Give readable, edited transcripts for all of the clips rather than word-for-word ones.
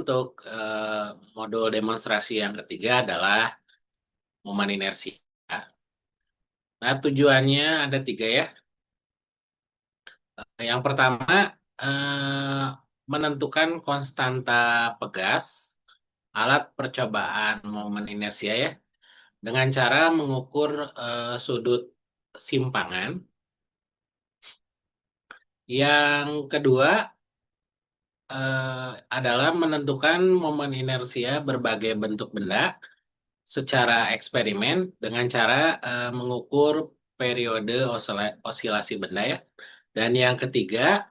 untuk modul demonstrasi yang ketiga adalah momen inersia. Nah, tujuannya ada tiga ya. Yang pertama, eh, menentukan konstanta pegas alat percobaan momen inersia ya, dengan cara mengukur sudut simpangan. Yang kedua adalah menentukan momen inersia berbagai bentuk benda secara eksperimen dengan cara mengukur periode osilasi benda ya. Dan yang ketiga,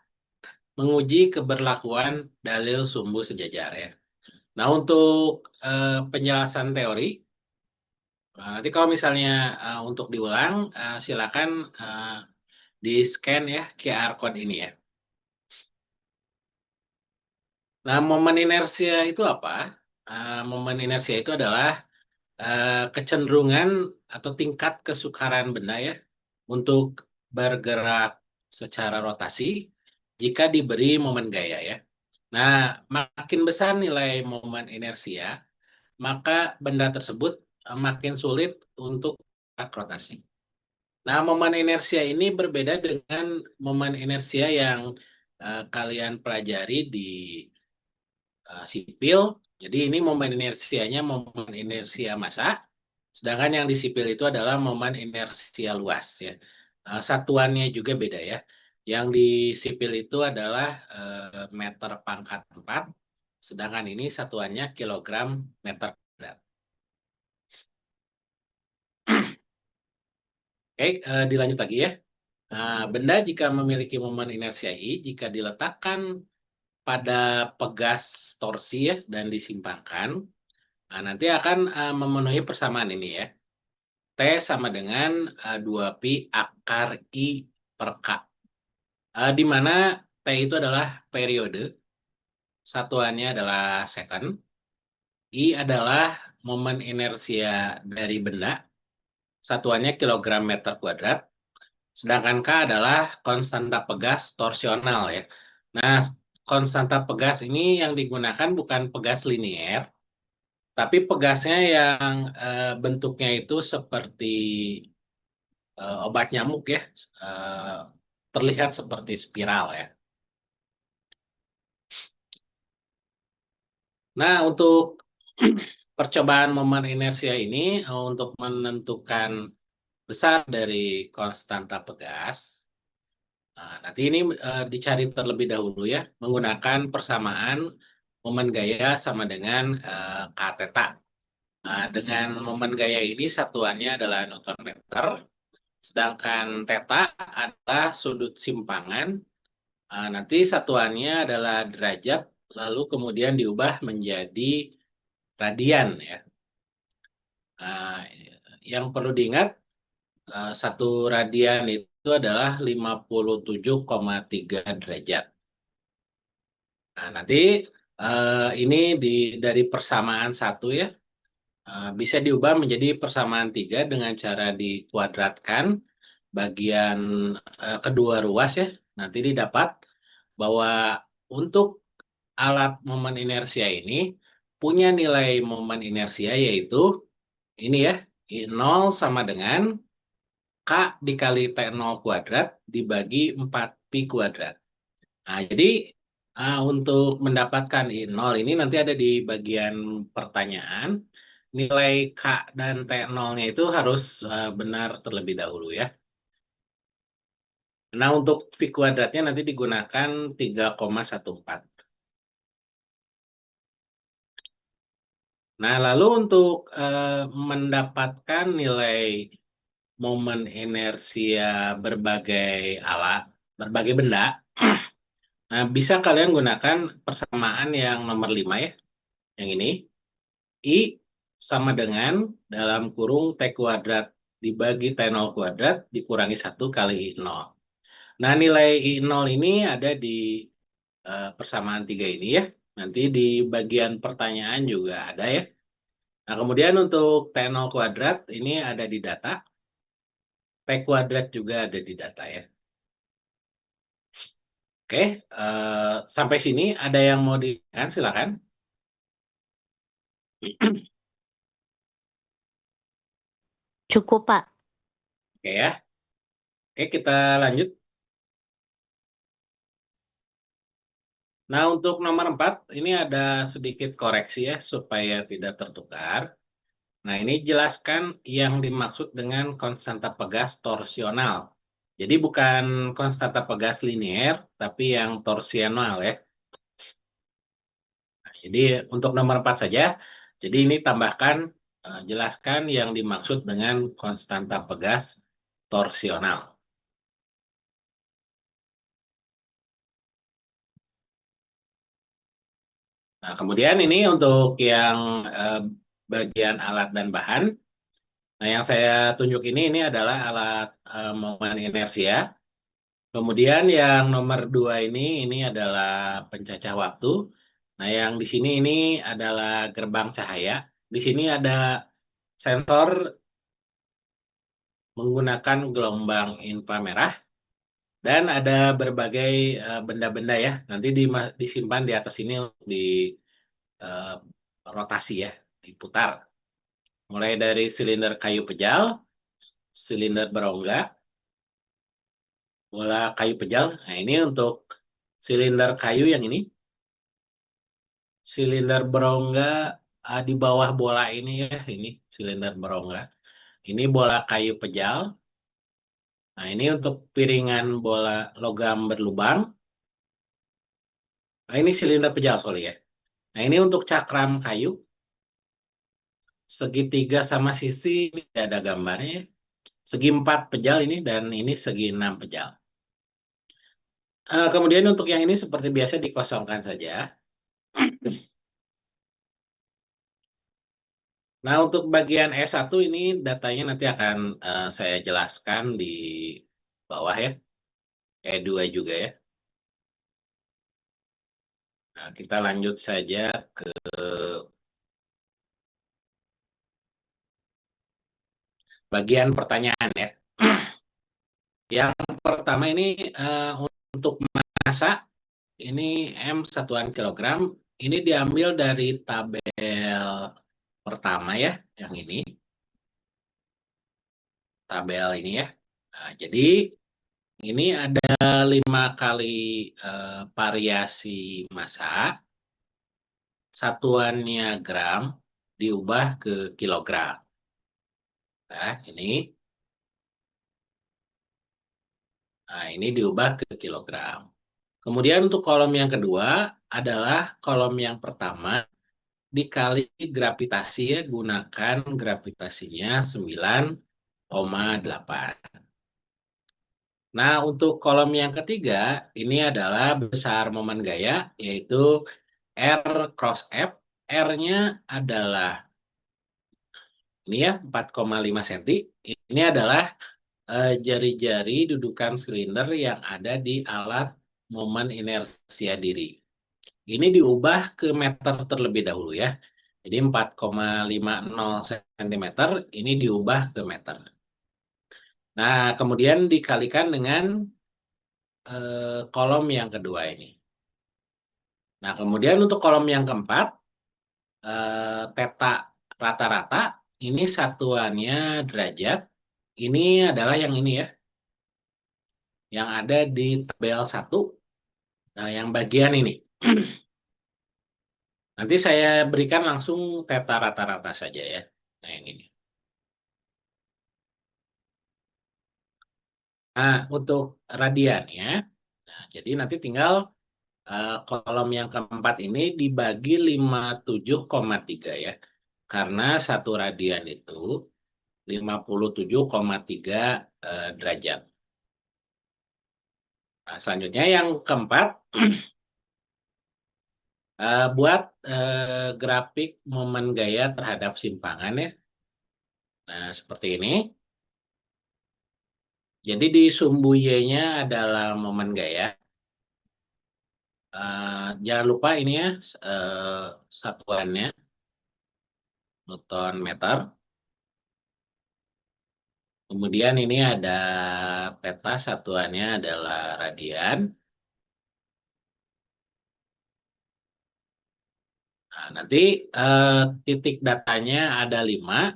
menguji keberlakuan dalil sumbu sejajar ya. Nah, untuk penjelasan teori, nanti kalau misalnya untuk diulang, silakan di scan ya QR code ini ya. Nah, momen inersia itu apa? Momen inersia itu adalah kecenderungan atau tingkat kesukaran benda ya untuk bergerak secara rotasi jika diberi momen gaya ya. Nah, makin besar nilai momen inersia, maka benda tersebut makin sulit untuk bergerak rotasi. Nah, momen inersia ini berbeda dengan momen inersia yang kalian pelajari di sipil. Jadi ini momen inersianya momen inersia massa, sedangkan yang di sipil itu adalah momen inersia luas ya. Satuannya juga beda ya. Yang di sipil itu adalah meter pangkat 4, sedangkan ini satuannya kilogram meter kuadrat. Oke, dilanjut lagi ya. Benda jika memiliki momen inersia I, jika diletakkan pada pegas torsi ya dan disimpangkan, nanti akan memenuhi persamaan ini ya. T sama dengan 2pi akar I per K. Di mana T itu adalah periode, satuannya adalah second. I adalah momen inersia dari benda, satuannya kilogram meter kuadrat. Sedangkan K adalah konstanta pegas torsional ya. Nah, konstanta pegas ini yang digunakan bukan pegas linier, tapi pegasnya yang bentuknya itu seperti obat nyamuk ya, eh, terlihat seperti spiral ya. Nah, untuk percobaan momen inersia ini untuk menentukan besar dari konstanta pegas, nanti ini dicari terlebih dahulu ya, menggunakan persamaan momen gaya sama dengan k theta. Dengan momen gaya ini satuannya adalah Newton meter, sedangkan theta adalah sudut simpangan. Nanti satuannya adalah derajat, lalu kemudian diubah menjadi radian ya. Nah, yang perlu diingat, satu radian itu adalah 57,3 derajat. Nah, nanti ini dari persamaan satu ya, bisa diubah menjadi persamaan 3 dengan cara dikuadratkan bagian kedua ruas ya. Nanti didapat bahwa untuk alat momen inersia ini punya nilai momen inersia yaitu ini ya, I0 sama dengan K dikali T0 kuadrat dibagi 4pi kuadrat. Nah, jadi untuk mendapatkan I0 ini nanti ada di bagian pertanyaan. Nilai K dan T0-nya itu harus benar terlebih dahulu ya. Nah, untuk V kuadratnya nanti digunakan 3,14. Nah, lalu untuk mendapatkan nilai momen inersia berbagai alat, berbagai benda, nah bisa kalian gunakan persamaan yang nomor 5 ya, yang ini. I sama dengan dalam kurung T kuadrat dibagi T0 kuadrat dikurangi 1 kali I0. Nah, nilai I0 ini ada di persamaan 3 ini ya. Nanti di bagian pertanyaan juga ada ya. Nah, kemudian untuk T0 kuadrat ini ada di data, T kuadrat juga ada di data ya. Oke, sampai sini ada yang mau ditanyakan silakan. Cukup, Pak. Oke ya. Oke, kita lanjut. Nah, untuk nomor 4, ini ada sedikit koreksi ya, supaya tidak tertukar. Nah, ini jelaskan yang dimaksud dengan konstanta pegas torsional. Jadi bukan konstanta pegas linier, tapi yang torsional ya. Jadi untuk nomor 4 saja, jadi ini tambahkan, jelaskan yang dimaksud dengan konstanta pegas torsional. Nah, kemudian ini untuk yang bagian alat dan bahan. Nah, yang saya tunjuk ini adalah alat momen inersia. Kemudian yang nomor 2 ini adalah pencacah waktu. Nah, yang di sini ini adalah gerbang cahaya. Di sini ada sensor menggunakan gelombang inframerah dan ada berbagai benda-benda ya. Nanti disimpan di atas ini untuk di eh, rotasi ya, diputar. Mulai dari silinder kayu pejal, silinder berongga, bola kayu pejal. Nah, ini untuk silinder kayu yang ini. Silinder berongga di bawah bola ini ya, ini silinder berongga. Ini bola kayu pejal. Nah, ini untuk piringan bola logam berlubang. Nah, ini silinder pejal sorry ya. Nah, ini untuk cakram kayu. Segitiga sama sisi ini ada gambarnya ya. Segi 4 pejal ini dan ini segi 6 pejal. Kemudian untuk yang ini seperti biasa dikosongkan saja. Nah, untuk bagian S1 ini datanya nanti akan saya jelaskan di bawah ya. E2 juga ya. Nah, kita lanjut saja ke bagian pertanyaan ya. Yang pertama ini untuk massa ini M satuan kilogram. Ini diambil dari tabel pertama ya, yang ini. Tabel ini ya. Nah, jadi ini ada 5 kali variasi massa. Satuannya gram diubah ke kilogram. Nah, ini diubah ke kilogram. Kemudian untuk kolom yang kedua adalah kolom yang pertama dikali gravitasi ya, gunakan gravitasinya 9,8. Nah, untuk kolom yang ketiga ini adalah besar momen gaya yaitu R cross F. R-nya adalah ini ya 4,5 cm. Ini adalah jari-jari dudukan silinder yang ada di alat momen inersia diri. Ini diubah ke meter terlebih dahulu ya. Jadi 4,50 cm ini diubah ke meter. Nah, kemudian dikalikan dengan kolom yang kedua ini. Nah, kemudian untuk kolom yang keempat, theta rata-rata, ini satuannya derajat. Ini adalah yang ini ya, yang ada di tabel 1. Nah, yang bagian ini. Nanti saya berikan langsung theta rata-rata saja ya. Nah, yang ini. Nah, untuk radian ya. Nah, jadi nanti tinggal kolom yang keempat ini dibagi 57,3 ya. Karena satu radian itu 57,3 derajat. Nah, selanjutnya yang keempat, buat grafik momen gaya terhadap simpangan ya. Nah, seperti ini. Jadi di sumbu Y-nya adalah momen gaya. Jangan lupa ini ya, satuannya Newton meter. Kemudian ini ada peta satuannya adalah radian. Nanti titik datanya ada 5.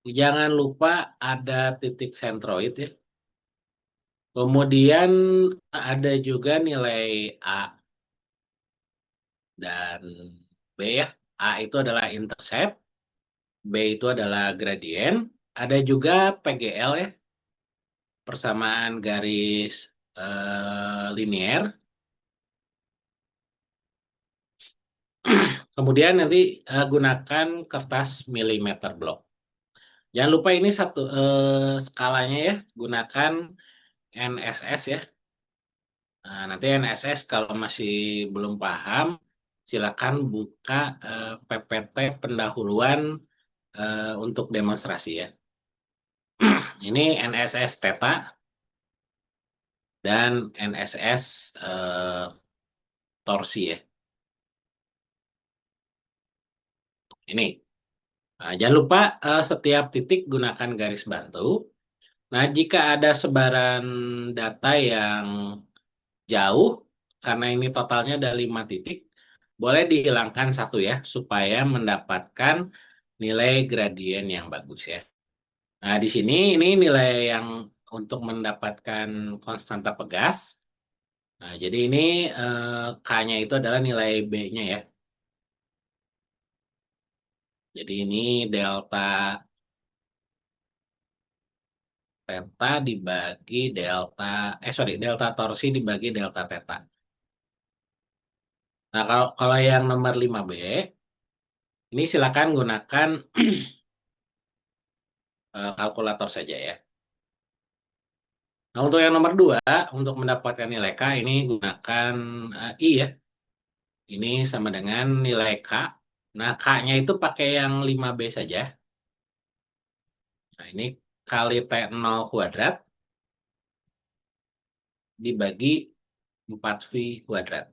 Jangan lupa ada titik sentroid ya. Kemudian ada juga nilai A dan B ya. A itu adalah intercept, B itu adalah gradien. Ada juga PGL ya, persamaan garis linier. Kemudian nanti gunakan kertas milimeter block. Jangan lupa ini satu skalanya ya, gunakan NSS ya. Nah, nanti NSS kalau masih belum paham, silakan buka PPT pendahuluan untuk demonstrasi ya. Ini NSS Theta dan NSS torsi ya. Ini. Nah, jangan lupa setiap titik gunakan garis bantu. Nah, jika ada sebaran data yang jauh, karena ini totalnya ada 5 titik, boleh dihilangkan satu ya, supaya mendapatkan nilai gradien yang bagus ya. Nah, di sini ini nilai yang untuk mendapatkan konstanta pegas. Nah, jadi ini K-nya itu adalah nilai B-nya ya. Jadi ini delta theta dibagi delta, delta torsi dibagi delta theta. Nah, kalau yang nomor 5B, ini silakan gunakan kalkulator saja ya. Nah, untuk yang nomor 2, untuk mendapatkan nilai K, ini gunakan I ya. Ini sama dengan nilai K. Nah, K-nya itu pakai yang 5B saja. Nah, ini kali T0 kuadrat dibagi 4V kuadrat.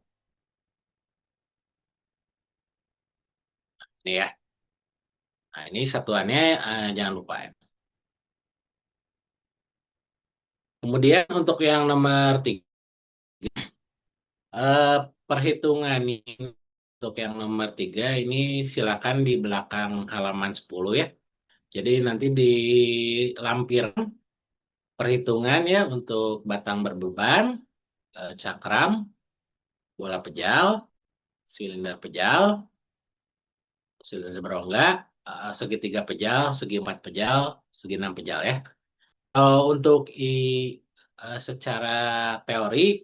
Ini ya. Nah, ini satuannya jangan lupa ya. Kemudian untuk yang nomor 3, eh, perhitungan ini untuk yang nomor 3 ini silakan di belakang halaman 10 ya. Jadi nanti di lampir perhitungan ya untuk batang berbeban, cakram, bola pejal, silinder pejal, silinder berongga, segitiga pejal, segi empat pejal, segi enam pejal ya. Untuk secara teori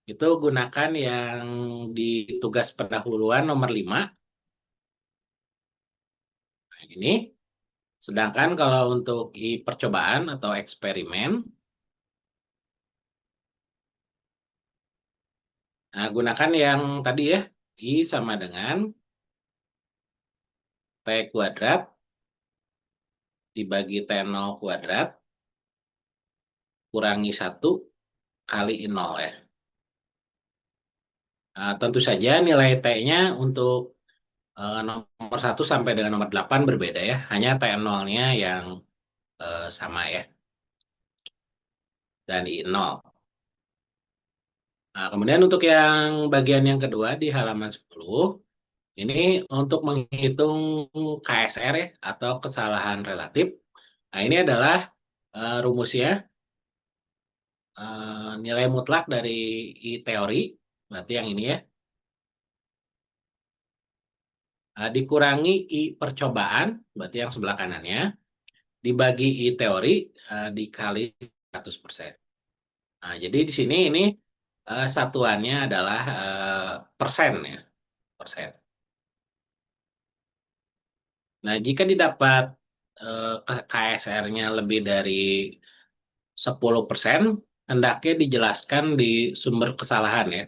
itu gunakan yang di tugas pendahuluan nomor 5. Nah, ini. Sedangkan kalau untuk percobaan atau eksperimen, nah, gunakan yang tadi ya, I sama dengan T kuadrat dibagi T0 kuadrat kurangi 1 kali I0 ya. Nah, tentu saja nilai T-nya untuk nomor 1 sampai dengan nomor 8 berbeda ya. Hanya T0-nya yang sama ya. Dan I0. Nah, kemudian untuk yang bagian yang kedua di halaman 10, ini untuk menghitung KSR ya, atau kesalahan relatif. Nah, ini adalah rumusnya, nilai mutlak dari I teori, berarti yang ini ya, dikurangi I percobaan, berarti yang sebelah kanannya, dibagi I teori, dikali 100%. Nah, jadi di sini ini satuannya adalah persen ya, persen. Nah, jika didapat KSR-nya lebih dari 10%, hendaknya dijelaskan di sumber kesalahan ya.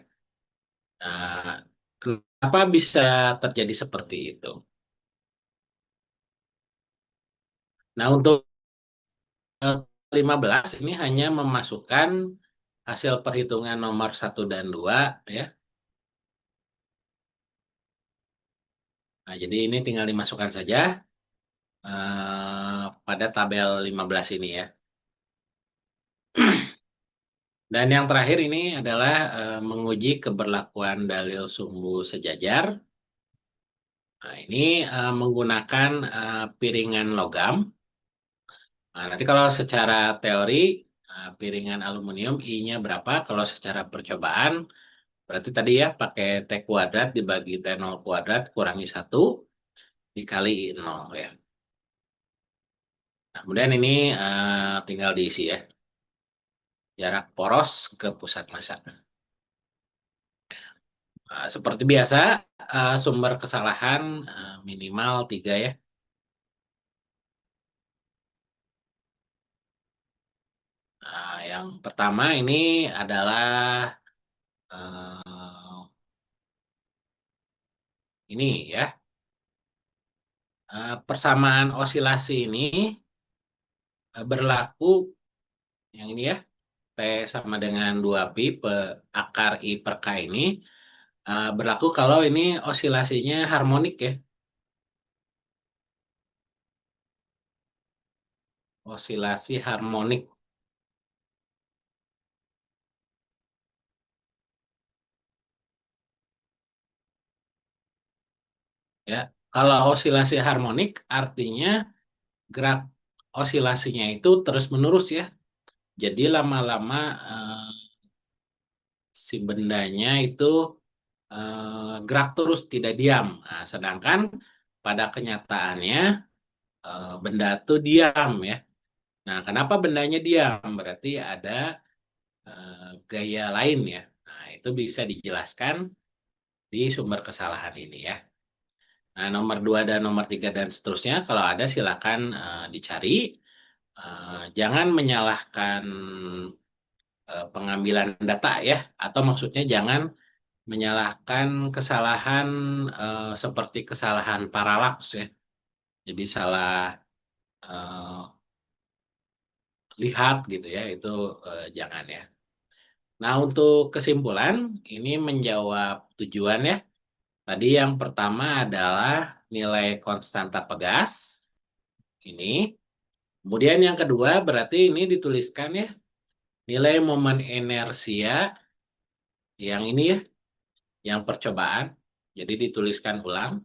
Nah, kenapa bisa terjadi seperti itu? Nah, untuk eh, 15 ini hanya memasukkan hasil perhitungan nomor 1 dan 2 ya. Nah, jadi ini tinggal dimasukkan saja pada tabel 15 ini ya. Dan yang terakhir ini adalah menguji keberlakuan dalil sumbu sejajar. Nah, ini menggunakan piringan logam. Nah, nanti kalau secara teori piringan aluminium I-nya berapa? Kalau secara percobaan berarti tadi ya pakai T kuadrat dibagi T0 kuadrat kurangi 1 dikali I0 ya. Nah, kemudian ini tinggal diisi ya. Jarak poros ke pusat massa. Seperti biasa, sumber kesalahan minimal 3 ya. Yang pertama ini adalah eh, ini ya. Persamaan osilasi ini berlaku yang ini ya. T sama dengan 2pi akar I per K ini berlaku kalau ini osilasinya harmonik ya. Osilasi harmonik ya. Kalau osilasi harmonik artinya gerak osilasinya itu terus-menerus ya. Jadi lama-lama si bendanya itu gerak terus tidak diam. Nah, sedangkan pada kenyataannya benda itu diam ya. Nah, kenapa bendanya diam? Berarti ada gaya lain ya. Nah, itu bisa dijelaskan di sumber kesalahan ini ya. Nah, nomor 2 dan nomor 3 dan seterusnya kalau ada silakan dicari. Jangan menyalahkan pengambilan data ya, atau maksudnya jangan menyalahkan kesalahan seperti kesalahan paralaks ya. Jadi salah eh, lihat gitu ya, itu jangan ya. Nah, untuk kesimpulan ini menjawab tujuan ya. Tadi yang pertama adalah nilai konstanta pegas ini. Kemudian yang kedua berarti ini dituliskan ya nilai momen inersia yang ini ya, yang percobaan. Jadi dituliskan ulang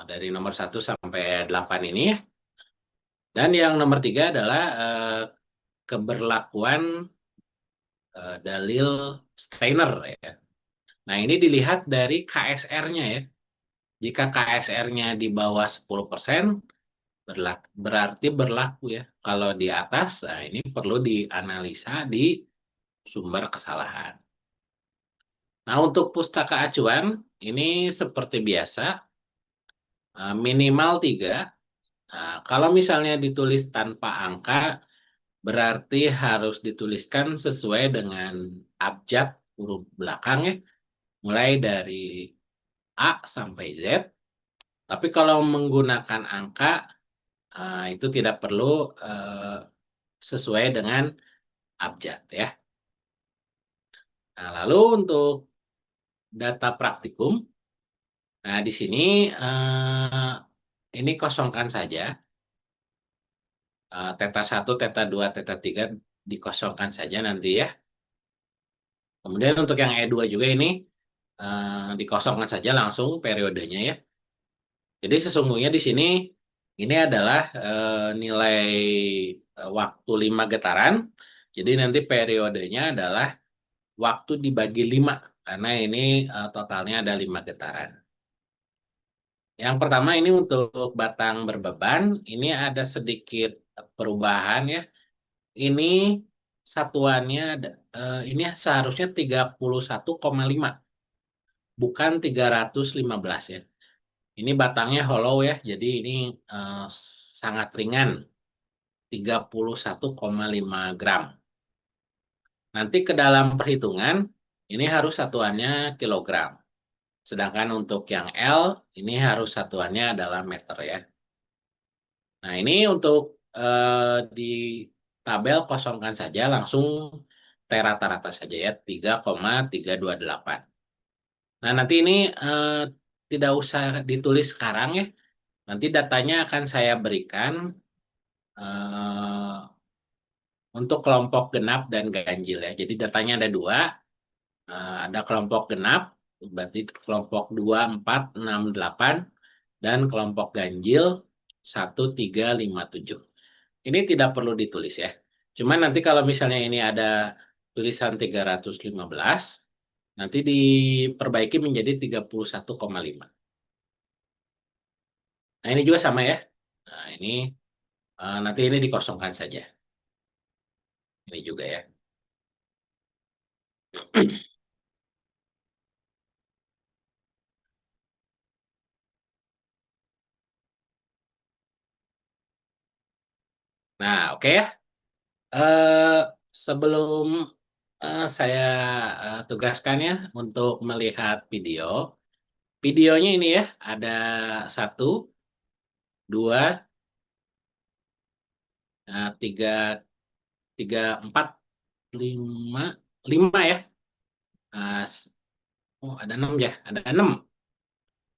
dari nomor 1 sampai 8 ini ya. Dan yang nomor 3 adalah keberlakuan dalil Steiner ya. Nah, ini dilihat dari KSR-nya ya. Jika KSR-nya di bawah 10% berarti berlaku ya. Kalau di atas, nah ini perlu dianalisa di sumber kesalahan. Nah, untuk pustaka acuan ini seperti biasa minimal 3. Nah, kalau misalnya ditulis tanpa angka berarti harus dituliskan sesuai dengan abjad huruf belakang ya, mulai dari A sampai Z. Tapi kalau menggunakan angka itu tidak perlu sesuai dengan abjad ya. Nah, lalu untuk data praktikum, nah di sini ini kosongkan saja. Theta 1, Theta 2, Theta 3 dikosongkan saja nanti ya. Kemudian untuk yang E2 juga ini dikosongkan saja langsung periodenya ya. Jadi sesungguhnya di sini ini adalah nilai waktu 5 getaran. Jadi nanti periodenya adalah waktu dibagi 5 karena ini totalnya ada 5 getaran. Yang pertama ini untuk batang berbeban, ini ada sedikit perubahan ya. Ini satuannya ini seharusnya 31,5 bukan 315 ya. Ini batangnya hollow ya, jadi ini eh, sangat ringan, 31,5 gram. Nanti ke dalam perhitungan, ini harus satuannya kilogram. Sedangkan untuk yang L, ini harus satuannya adalah meter ya. Nah, ini untuk di tabel kosongkan saja, langsung rata-rata saja ya, 3,328. Nah, nanti ini tidak usah ditulis sekarang ya. Nanti datanya akan saya berikan eh, untuk kelompok genap dan ganjil ya. Jadi datanya ada dua, ada kelompok genap berarti kelompok 2, 4, 6, 8, dan kelompok ganjil 1, 3, 5, 7. Ini tidak perlu ditulis ya. Cuman nanti kalau misalnya ini ada tulisan 315, nanti diperbaiki menjadi 31,5. Nah, ini juga sama ya. Nah, ini nanti ini dikosongkan saja. Ini juga ya. Nah, oke ya. Eh, Sebelum saya tugaskan ya untuk melihat video. Videonya ini ya, ada satu, dua, tiga, tiga, empat, lima, lima ya. Nah, oh, ada enam ya, ada enam.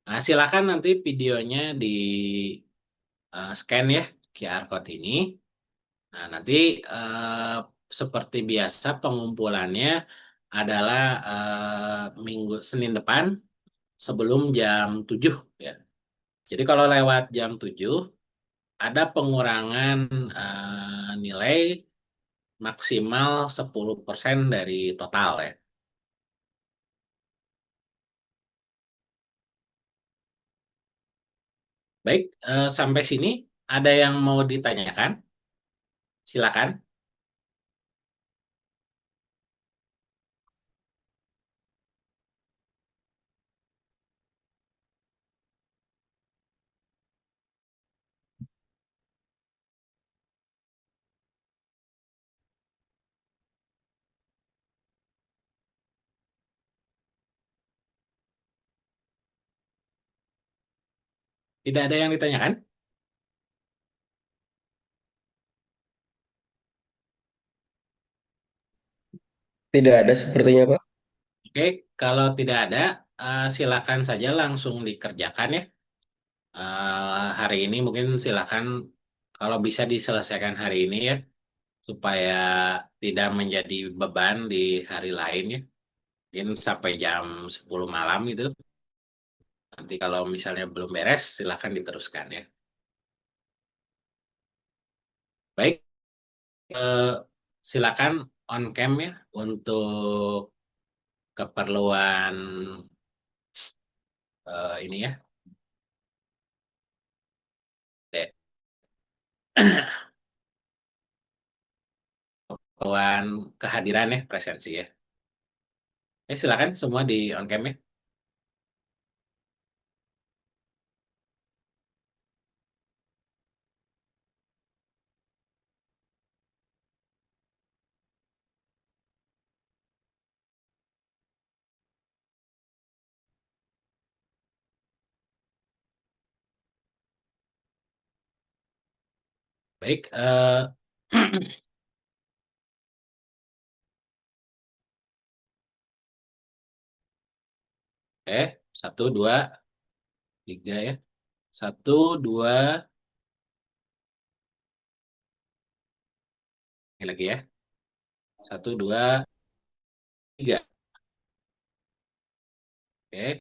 Nah, silakan nanti videonya di scan ya QR code ini. Nah, nanti eh, seperti biasa pengumpulannya adalah Minggu Senin depan sebelum jam 7 ya. Jadi kalau lewat jam 7 ada pengurangan nilai maksimal 10% dari total ya. Baik, sampai sini ada yang mau ditanyakan? Silakan. Tidak ada yang ditanyakan? Tidak ada sepertinya, Pak. Oke, kalau tidak ada, silakan saja langsung dikerjakan ya. Hari ini mungkin silakan kalau bisa diselesaikan hari ini ya, supaya tidak menjadi beban di hari lain ya. Mungkin sampai jam 10 malam gitu. Nanti kalau misalnya belum beres, silakan diteruskan ya. Baik, eh, silakan on cam ya untuk keperluan ini ya, dek, keperluan kehadiran ya, presensi ya. Silakan semua di on cam ya. Baik, satu, dua, tiga ya. Satu, dua, ini lagi ya. Satu, dua, tiga. Oke,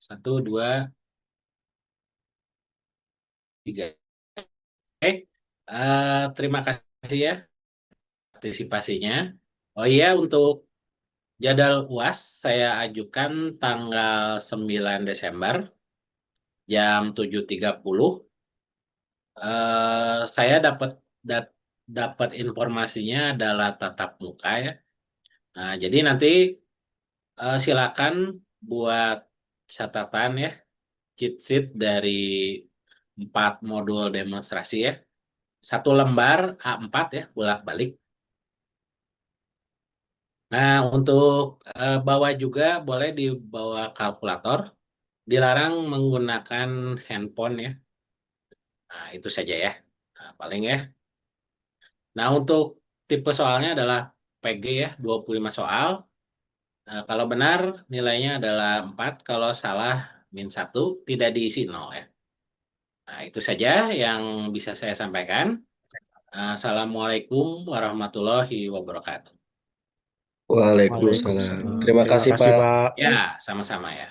satu, dua, tiga. Oke, terima kasih ya partisipasinya. Oh iya, untuk jadwal UAS saya ajukan tanggal 9 Desember jam 7.30. Saya dat- dapat informasinya adalah tatap muka ya. Nah, jadi nanti silakan buat catatan ya, cheat sheet dari 4 modul demonstrasi ya. Satu lembar A4 ya, bolak-balik. Nah, untuk bawa juga boleh dibawa kalkulator. Dilarang menggunakan handphone ya. Nah, itu saja ya. Nah, paling ya. Nah, untuk tipe soalnya adalah PG ya, 25 soal. Kalau benar nilainya adalah 4, kalau salah -1, tidak diisi 0 ya. Nah, itu saja yang bisa saya sampaikan. Assalamualaikum warahmatullahi wabarakatuh. Waalaikumsalam. Waalaikumsalam. Terima Terima kasih, kasih, Pak. Pak. Ya, sama-sama ya.